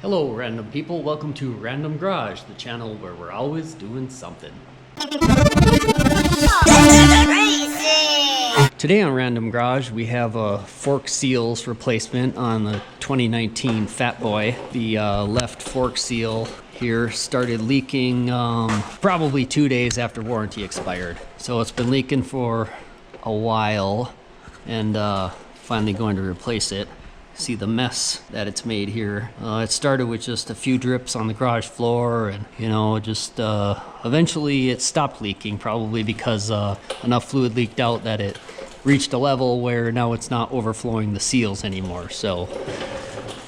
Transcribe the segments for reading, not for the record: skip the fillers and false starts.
Hello random people, welcome to Random Garage, the channel where we're always doing something. Today on Random Garage we have a fork seals replacement on the 2019 Fat Boy. The left fork seal here started leaking probably 2 days after warranty expired. So it's been leaking for a while and finally going to replace it. See the mess that it's made here. It started with just a few drips on the garage floor, and just eventually it stopped leaking, probably because enough fluid leaked out that it reached a level where now it's not overflowing the seals anymore. So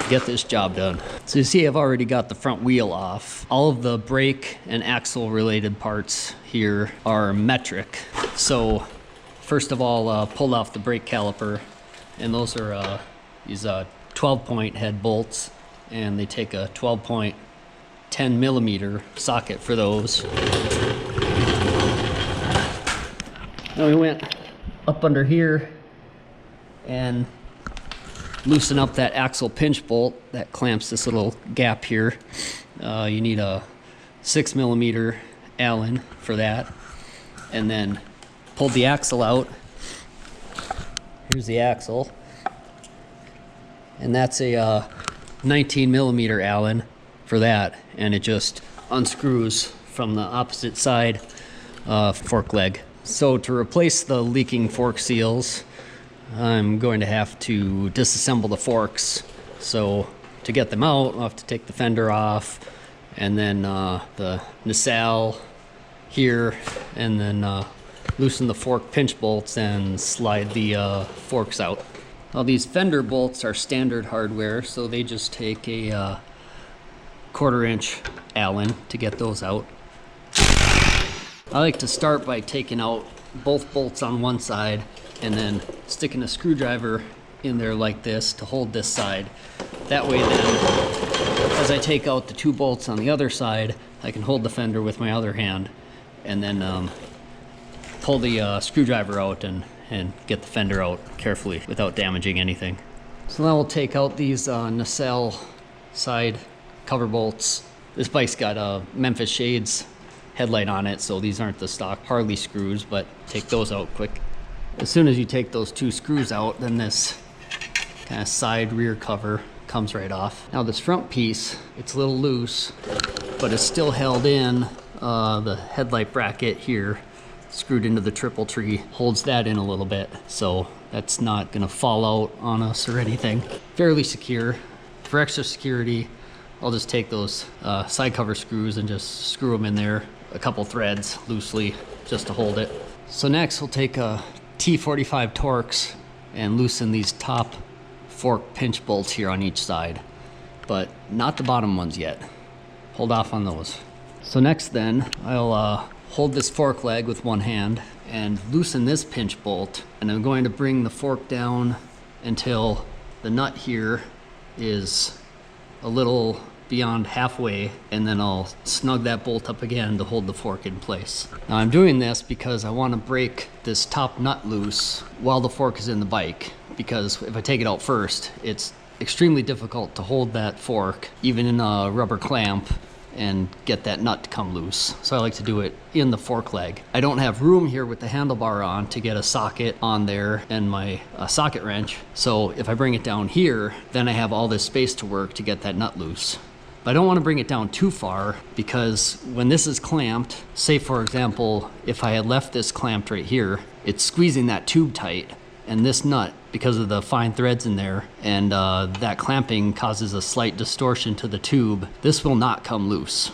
get this job done. So you see I've already got the front wheel off. All of the brake and axle related parts here are metric. So first of all, pulled off the brake caliper, and those are these 12-point head bolts, and they take a 12-point 10mm socket for those. Now we went up under here and loosen up that axle pinch bolt that clamps this little gap here. You need a 6mm Allen for that, and then pulled the axle out. Here's the axle. And that's a 19mm Allen for that, and it just unscrews from the opposite side fork leg. So to replace the leaking fork seals, I'm going to have to disassemble the forks. So to get them out, I'll have to take the fender off, and then the nacelle here, and then loosen the fork pinch bolts and slide the forks out. Well, these fender bolts are standard hardware, so they just take a 1/4-inch Allen to get those out. I like to start by taking out both bolts on one side and then sticking a screwdriver in there like this to hold this side. That way then, as I take out the 2 bolts on the other side, I can hold the fender with my other hand and then pull the screwdriver out and get the fender out carefully without damaging anything. So now we'll take out these nacelle side cover bolts. This bike's got a Memphis Shades headlight on it, so these aren't the stock Harley screws, but take those out quick. As soon as you take those 2 screws out, then this kind of side rear cover comes right off. Now this front piece, it's a little loose, but it's still held in. The headlight bracket here, screwed into the triple tree, holds that in a little bit, so that's not gonna fall out on us or anything. Fairly secure. For extra security, I'll just take those side cover screws and just screw them in there, a couple threads loosely just to hold it. So next we'll take a T45 Torx and loosen these top fork pinch bolts here on each side, but not the bottom ones yet. Hold off on those. So next then, I'll hold this fork leg with one hand and loosen this pinch bolt, and I'm going to bring the fork down until the nut here is a little beyond halfway, and then I'll snug that bolt up again to hold the fork in place. Now I'm doing this because I want to break this top nut loose while the fork is in the bike, because if I take it out first, it's extremely difficult to hold that fork even in a rubber clamp and get that nut to come loose. So I like to do it in the fork leg. I don't have room here with the handlebar on to get a socket on there and my socket wrench. So if I bring it down here, then I have all this space to work to get that nut loose. But I don't want to bring it down too far, because when this is clamped, say for example, if I had left this clamped right here, it's squeezing that tube tight, and this nut, because of the fine threads in there, and that clamping causes a slight distortion to the tube, this will not come loose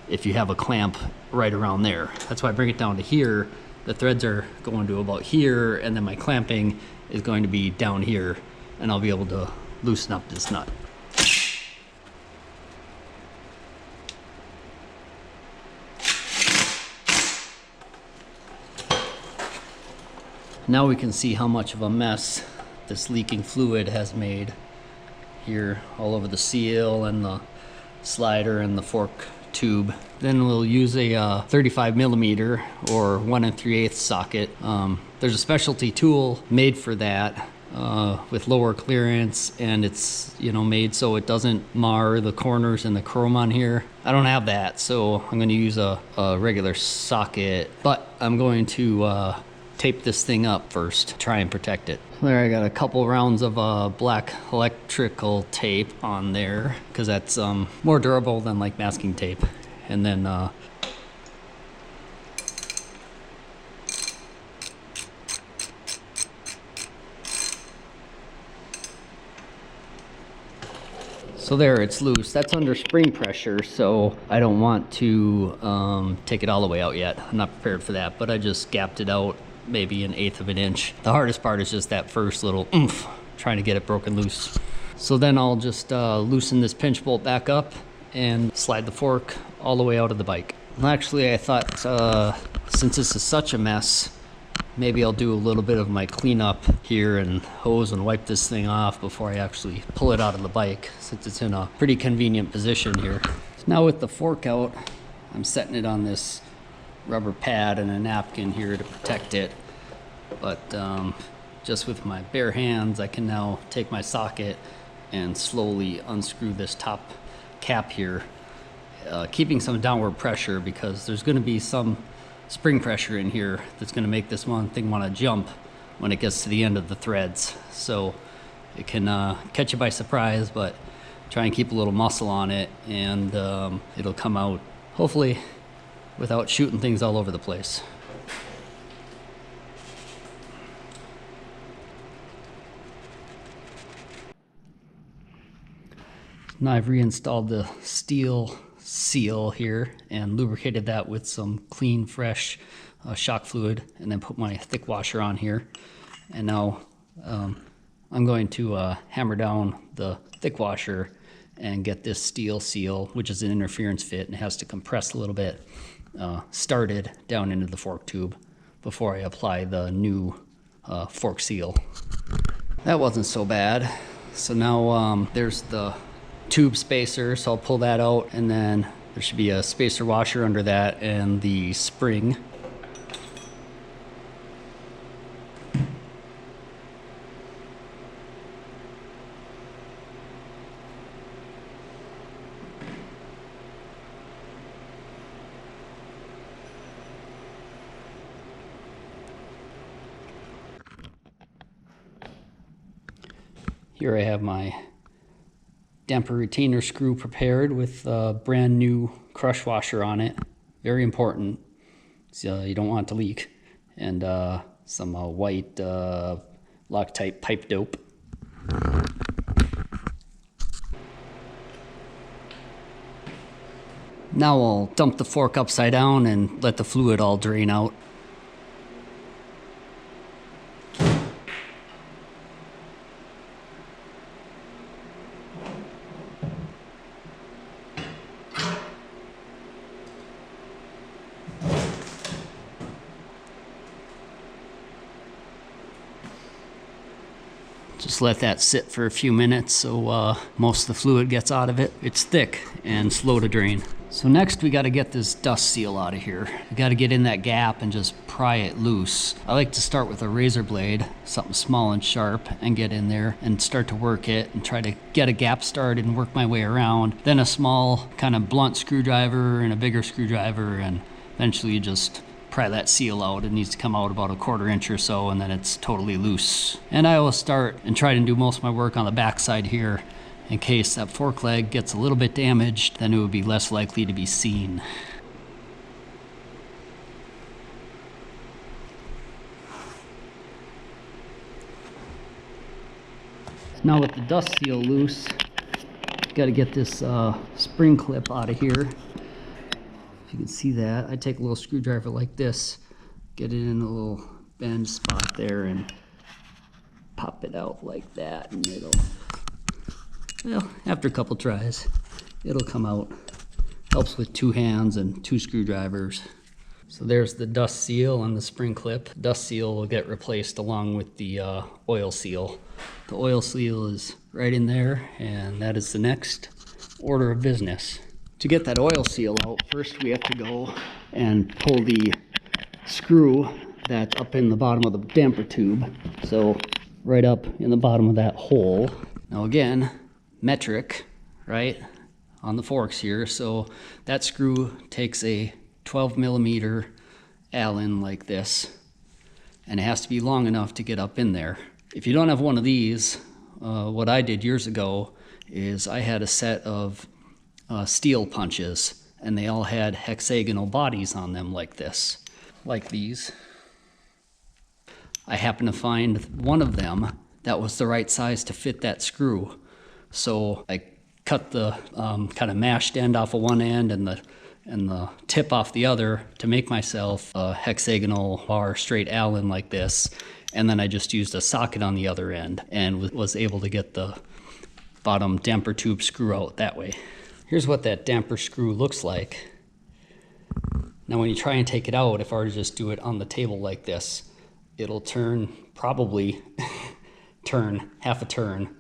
if you have a clamp right around there. That's why I bring it down to here. The threads are going to about here, and then my clamping is going to be down here, and I'll be able to loosen up this nut. Now we can see how much of a mess this leaking fluid has made here all over the seal and the slider and the fork tube. Then we'll use a 35mm or 1 3/8 socket. There's a specialty tool made for that. with lower clearance, and it's, you know, made so it doesn't mar the corners and the chrome on here. I don't have that, so I'm going to use a regular socket, but I'm going to tape this thing up first, try and protect it. There, I got a couple rounds of black electrical tape on there because that's more durable than like masking tape. And then so there, it's loose. That's under spring pressure, so I don't want to take it all the way out yet. I'm not prepared for that, but I just gapped it out maybe 1/8 of an inch. The hardest part is just that first little oomph, trying to get it broken loose. So then I'll just loosen this pinch bolt back up and slide the fork all the way out of the bike. Well, actually, I thought since this is such a mess, maybe I'll do a little bit of my cleanup here and hose and wipe this thing off before I actually pull it out of the bike, since it's in a pretty convenient position here. So now with the fork out, I'm setting it on this rubber pad and a napkin here to protect it. But just with my bare hands, I can now take my socket and slowly unscrew this top cap here, keeping some downward pressure because there's going to be some spring pressure in here that's going to make this thing want to jump when it gets to the end of the threads. So it can catch you by surprise, but try and keep a little muscle on it, and it'll come out hopefully without shooting things all over the place. Now I've reinstalled the steel seal here and lubricated that with some clean, fresh shock fluid, and then put my thick washer on here. And now I'm going to hammer down the thick washer and get this steel seal, which is an interference fit and has to compress a little bit, started down into the fork tube before I apply the new fork seal. That wasn't so bad. So now there's the tube spacer, so I'll pull that out, and then there should be a spacer washer under that and the spring. Here I have my damper retainer screw prepared with a brand new crush washer on it. Very important, so you don't want it to leak. And some white Loctite pipe dope. Now I'll dump the fork upside down and let the fluid all drain out. Just let that sit for a few minutes so most of the fluid gets out of it. It's thick and slow to drain. So next we got to get this dust seal out of here. We got to get in that gap and just pry it loose. I like to start with a razor blade, something small and sharp, and get in there and start to work it and try to get a gap started and work my way around. Then a small kind of blunt screwdriver and a bigger screwdriver, and eventually you just pry that seal out. It needs to come out about 1/4 inch or so, and then it's totally loose. And I will start and try to do most of my work on the back side here. In case that fork leg gets a little bit damaged, then it would be less likely to be seen. Now with the dust seal loose, got to get this spring clip out of here. You can see that. I take a little screwdriver like this, get it in a little bend spot there, and pop it out like that, and it'll, well, after a couple tries, it'll come out. Helps with 2 hands and 2 screwdrivers. So there's the dust seal on the spring clip. The dust seal will get replaced along with the oil seal. The oil seal is right in there, and that is the next order of business. To get that oil seal out, first we have to go and pull the screw that's up in the bottom of the damper tube. So right up in the bottom of that hole. Now again, metric, right, on the forks here. So that screw takes a 12 millimeter Allen like this, and it has to be long enough to get up in there. If you don't have one of these, what I did years ago is I had a set of steel punches, and they all had hexagonal bodies on them like this, like these. I happened to find one of them that was the right size to fit that screw. So I cut the kind of mashed end off of one end and the tip off the other to make myself a hexagonal bar straight Allen like this. And then I just used a socket on the other end and was able to get the bottom damper tube screw out that way. Here's what that damper screw looks like. Now when you try and take it out, if I were to just do it on the table like this, it'll probably turn half a turn,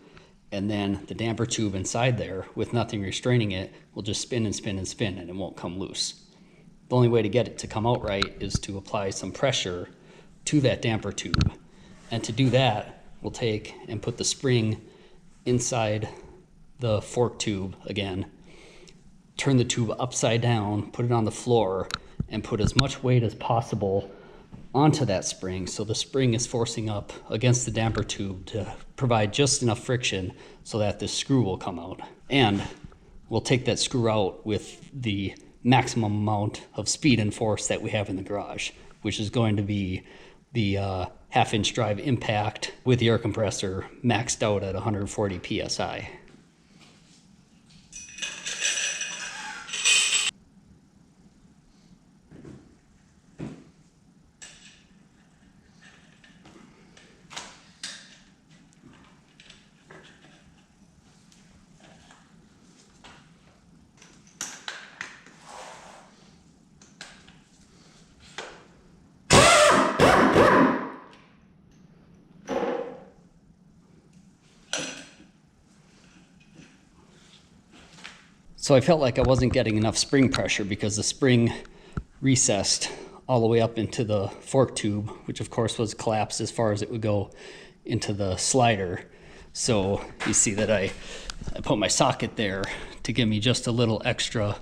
and then the damper tube inside there, with nothing restraining it, will just spin and spin and spin, and it won't come loose. The only way to get it to come out right is to apply some pressure to that damper tube. And to do that, we'll take and put the spring inside the fork tube again, turn the tube upside down, put it on the floor, and put as much weight as possible onto that spring, so the spring is forcing up against the damper tube to provide just enough friction so that this screw will come out. And we'll take that screw out with the maximum amount of speed and force that we have in the garage, which is going to be the half-inch drive impact with the air compressor maxed out at 140 psi. So I felt like I wasn't getting enough spring pressure because the spring recessed all the way up into the fork tube, which of course was collapsed as far as it would go into the slider. So you see that I put my socket there to give me just a little extra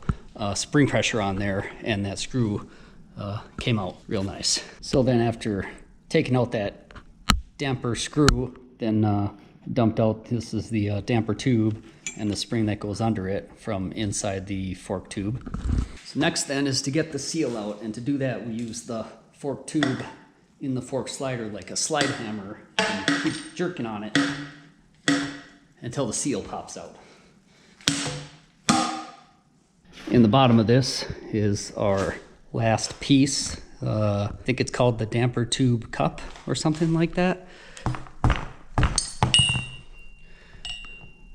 spring pressure on there, and that screw came out real nice. So then after taking out that damper screw, then dumped out, this is the damper tube and the spring that goes under it from inside the fork tube. So next then is to get the seal out, and to do that we use the fork tube in the fork slider like a slide hammer and keep jerking on it until the seal pops out. In the bottom of this is our last piece. I think it's called the damper tube cup or something like that.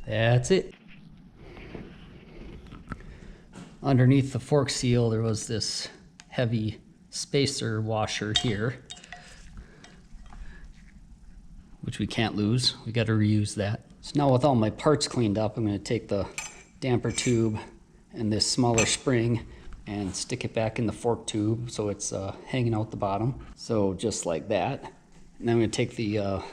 That's it. Underneath the fork seal, there was this heavy spacer washer here, which we can't lose. We got to reuse that. So now with all my parts cleaned up, I'm going to take the damper tube and this smaller spring and stick it back in the fork tube so it's hanging out the bottom. So just like that. And then I'm going to take the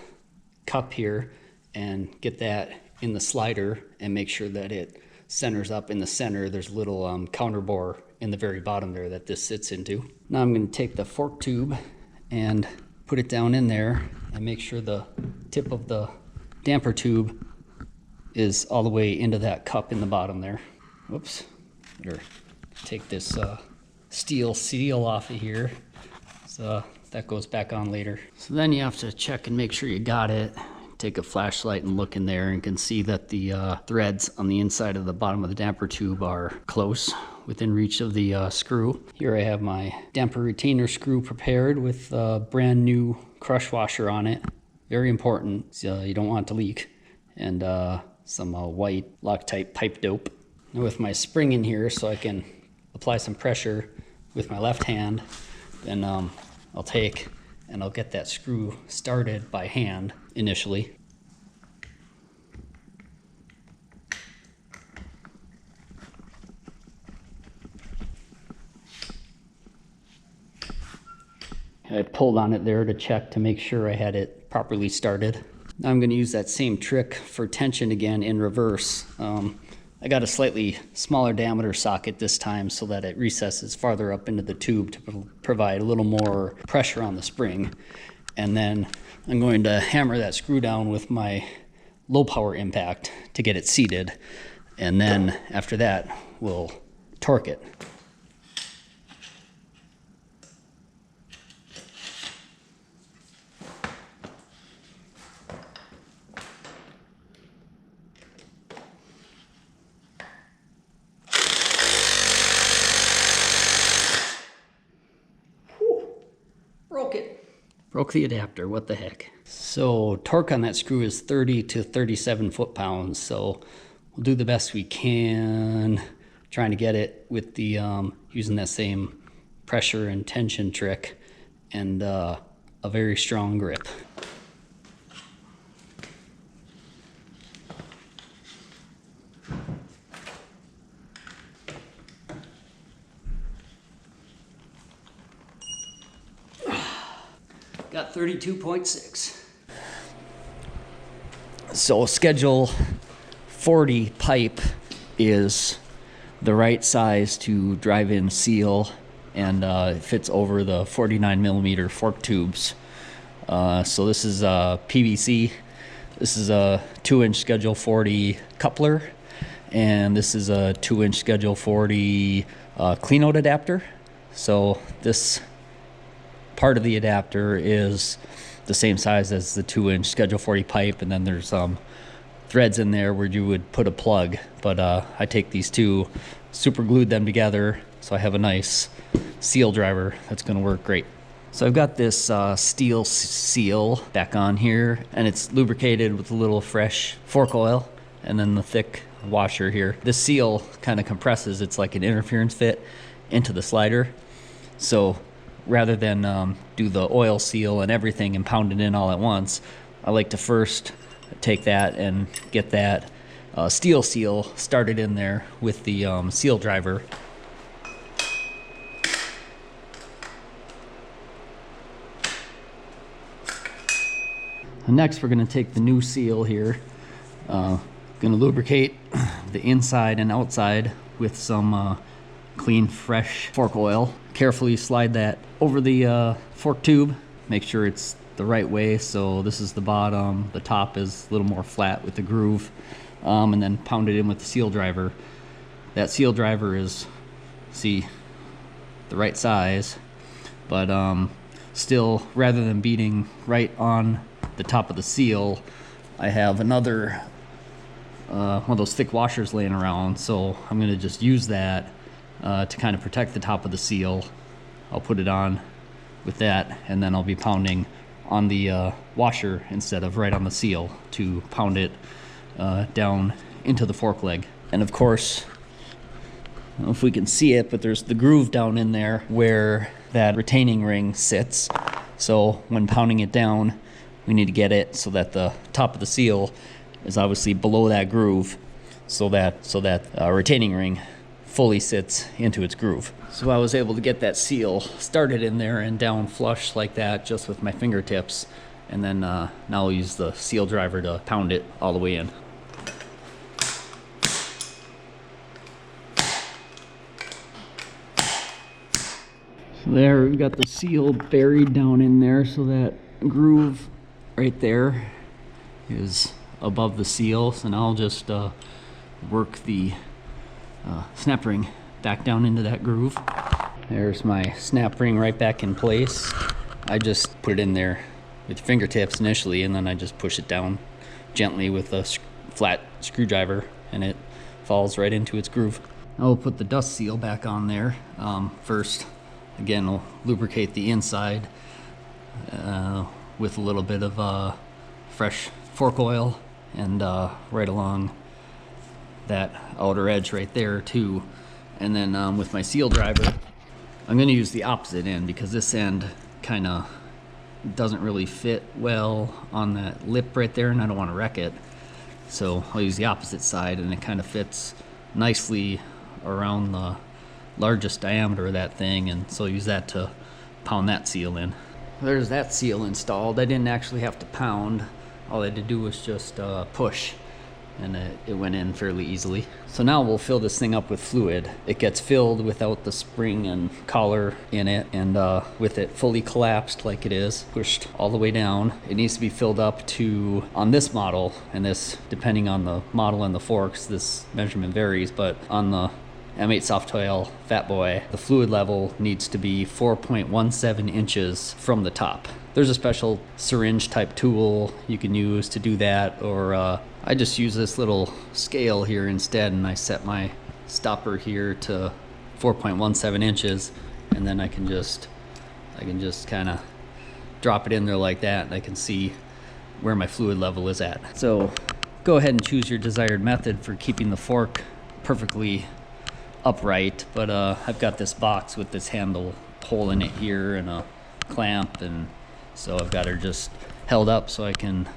cup here and get that in the slider and make sure that it centers up in the center. There's a little counter bore in the very bottom there that this sits into. Now I'm going to take the fork tube and put it down in there and make sure the tip of the damper tube is all the way into that cup in the bottom there. Whoops, better take this steel seal off of here, so that goes back on later. So then you have to check and make sure you got it. Take a flashlight and look in there and can see that the threads on the inside of the bottom of the damper tube are close, within reach of the screw. Here I have my damper retainer screw prepared with a brand new crush washer on it. Very important, so you don't want it to leak. And some white Loctite pipe dope. Now with my spring in here so I can apply some pressure with my left hand, then I'll take and I'll get that screw started by hand initially. I pulled on it there to check to make sure I had it properly started. Now I'm going to use that same trick for tension again in reverse. I got a slightly smaller diameter socket this time so that it recesses farther up into the tube to provide a little more pressure on the spring. And then I'm going to hammer that screw down with my low power impact to get it seated. And then after that, we'll torque it. Broke the adapter, what the heck. So torque on that screw is 30 to 37 foot-pounds, so we'll do the best we can trying to get it with the using that same pressure and tension trick and a very strong grip. Got 32.6. So schedule 40 pipe is the right size to drive in seal, and it fits over the 49 millimeter fork tubes. So this is PVC. This is a 2-inch schedule 40 coupler, and this is a 2-inch schedule 40 clean out adapter. So this part of the adapter is the same size as the 2-inch schedule 40 pipe, and then there's threads in there where you would put a plug, but I take these two, super glued them together, so I have a nice seal driver that's going to work great. So I've got this steel seal back on here, and it's lubricated with a little fresh fork oil and then the thick washer here. This seal kind of compresses, it's like an interference fit into the slider. So rather than do the oil seal and everything and pound it in all at once, I like to first take that and get that steel seal started in there with the seal driver. And next we're going to take the new seal here, going to lubricate the inside and outside with some clean fresh fork oil. Carefully slide that over the fork tube, make sure it's the right way. So this is the bottom, the top is a little more flat with the groove, and then pound it in with the seal driver. That seal driver is, see, the right size, but still, rather than beating right on the top of the seal, I have another one of those thick washers laying around, so I'm going to just use that to kind of protect the top of the seal. I'll put it on with that, and then I'll be pounding on the washer instead of right on the seal to pound it down into the fork leg. And of course, I don't know if we can see it, but there's the groove down in there where that retaining ring sits. So when pounding it down, we need to get it so that the top of the seal is obviously below that groove, so that retaining ring fully sits into its groove. So I was able to get that seal started in there and down flush like that just with my fingertips, and then now I'll use the seal driver to pound it all the way in. So there, we've got the seal buried down in there, so that groove right there is above the seal. So now I'll just work the snap ring back down into that groove. There's my snap ring right back in place. I just put it in there with fingertips initially, and then I just push it down gently with a flat screwdriver, and it falls right into its groove. I'll put the dust seal back on there first. Again, I'll lubricate the inside with a little bit of fresh fork oil, and right along that outer edge right there too. And then with my seal driver, I'm going to use the opposite end because this end kind of doesn't really fit well on that lip right there, and I don't want to wreck it. So I'll use the opposite side, and it kind of fits nicely around the largest diameter of that thing, and so I'll use that to pound that seal in. There's that seal installed. I didn't actually have to pound. All I had to do was just push, and it went in fairly easily. So now we'll fill this thing up with fluid. It gets filled without the spring and collar in it, and with it fully collapsed like it is, pushed all the way down. It needs to be filled up to, on this model, and this, depending on the model and the forks, this measurement varies, but on the M8 Softail Fat Boy, the fluid level needs to be 4.17 inches from the top. There's a special syringe type tool you can use to do that, or I just use this little scale here instead, and I set my stopper here to 4.17 inches, and then I can just kind of drop it in there like that, and I can see where my fluid level is at. So go ahead and choose your desired method for keeping the fork perfectly upright, but I've got this box with this handle hole in it here and a clamp, and so I've got her just held up so I can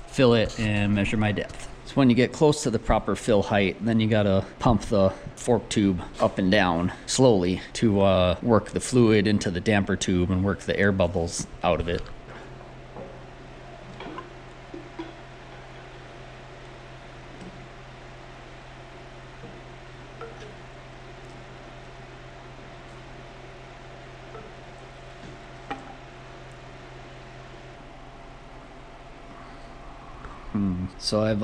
fill it and measure my depth. So when you get close to the proper fill height, then you gotta pump the fork tube up and down slowly to work the fluid into the damper tube and work the air bubbles out of it. So I've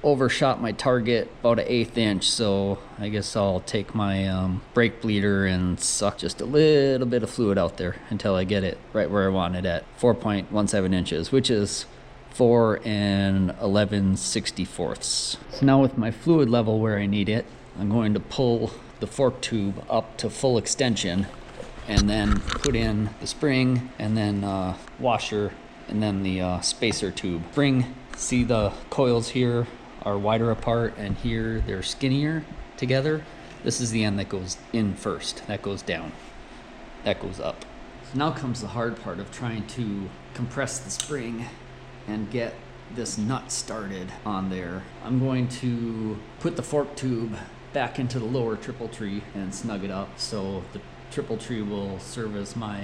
overshot my target about 1/8 inch, so I guess I'll take my brake bleeder and suck just a little bit of fluid out there until I get it right where I want it at 4.17 inches, which is 4 11/64. So now with my fluid level where I need it, I'm going to pull the fork tube up to full extension and then put in the spring and then washer and then the spacer tube. See the coils here are wider apart, and here they're skinnier together. This is the end that goes in first. That goes down. That goes up. So now comes the hard part of trying to compress the spring and get this nut started on there. I'm going to put the fork tube back into the lower triple tree and snug it up so the triple tree will serve as my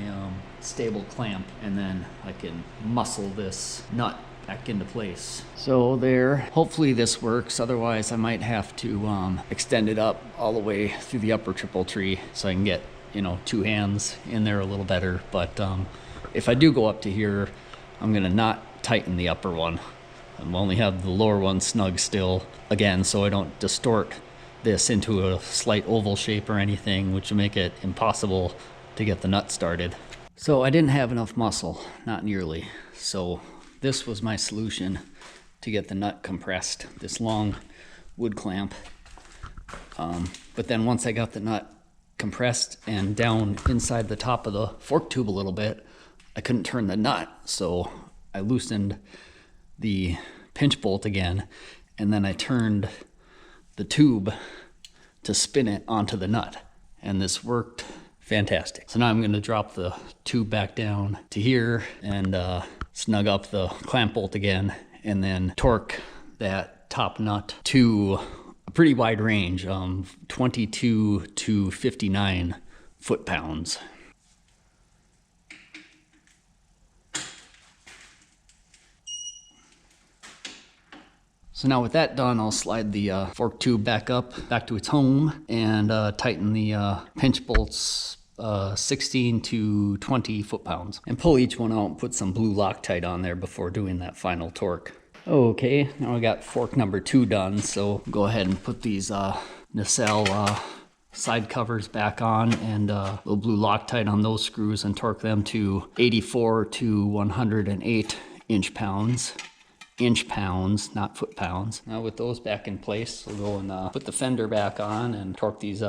stable clamp, and then I can muscle this nut back into place. So there, hopefully this works. Otherwise I might have to extend it up all the way through the upper triple tree so I can get, you know, 2 hands in there a little better. But if I do go up to here, I'm gonna not tighten the upper one. I'll only have the lower one snug still, again, so I don't distort this into a slight oval shape or anything, which will make it impossible to get the nut started. So I didn't have enough muscle, not nearly. So this was my solution to get the nut compressed, this long wood clamp. But then once I got the nut compressed and down inside the top of the fork tube a little bit, I couldn't turn the nut. So I loosened the pinch bolt again, and then I turned the tube to spin it onto the nut, and this worked fantastic. So now I'm going to drop the tube back down to here and snug up the clamp bolt again, and then torque that top nut to a pretty wide range, 22 to 59 foot-pounds. So now with that done, I'll slide the fork tube back to its home, and tighten the pinch bolts 16 to 20 foot-pounds, and pull each one out and put some blue Loctite on there before doing that final torque. Okay, now I got fork number 2 done, so go ahead and put these nacelle side covers back on, and little blue Loctite on those screws, and torque them to 84 to 108 inch-pounds. Inch-pounds, not foot-pounds. Now with those back in place, we'll go and put the fender back on and torque these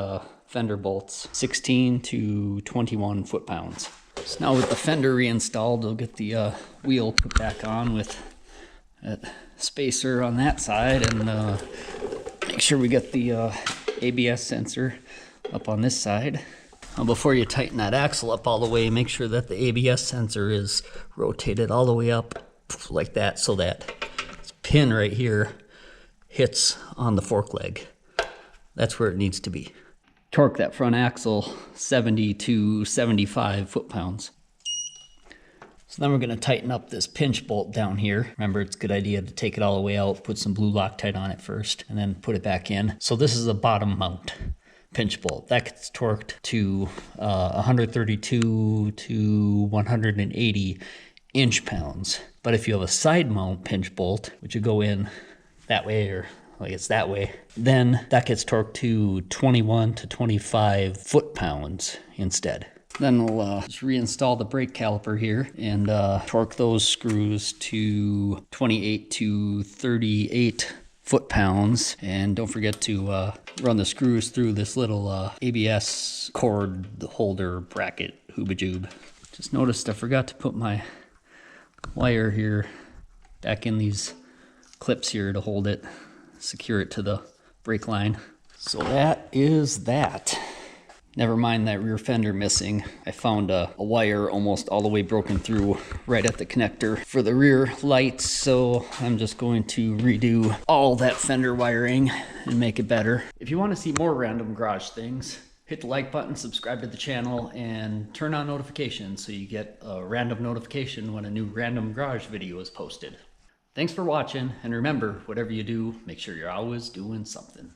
fender bolts 16 to 21 foot-pounds. So now with the fender reinstalled, we'll get the wheel put back on with that spacer on that side, and make sure we get the ABS sensor up on this side. Now before you tighten that axle up all the way, make sure that the ABS sensor is rotated all the way up like that, so that this pin right here hits on the fork leg. That's where it needs to be. Torque that front axle 70 to 75 foot-pounds. So then we're going to tighten up this pinch bolt down here. Remember, it's a good idea to take it all the way out, put some blue Loctite on it first, and then put it back in. So this is a bottom mount pinch bolt. That gets torqued to 132 to 180 inch-pounds. But if you have a side mount pinch bolt, which would go in that way, or like it's that way, then that gets torqued to 21 to 25 foot-pounds instead. Then we'll just reinstall the brake caliper here and torque those screws to 28 to 38 foot-pounds. And don't forget to run the screws through this little ABS cord holder bracket hoobajoob. Just noticed I forgot to put my wire here back in these clips here to hold it, secure it to the brake line. So that is that. Never mind that rear fender missing. I found a wire almost all the way broken through right at the connector for the rear lights, so I'm just going to redo all that fender wiring and make it better. If you want to see more random garage things, hit the like button, subscribe to the channel, and turn on notifications so you get a random notification when a new random garage video is posted. Thanks for watching, and remember, whatever you do, make sure you're always doing something.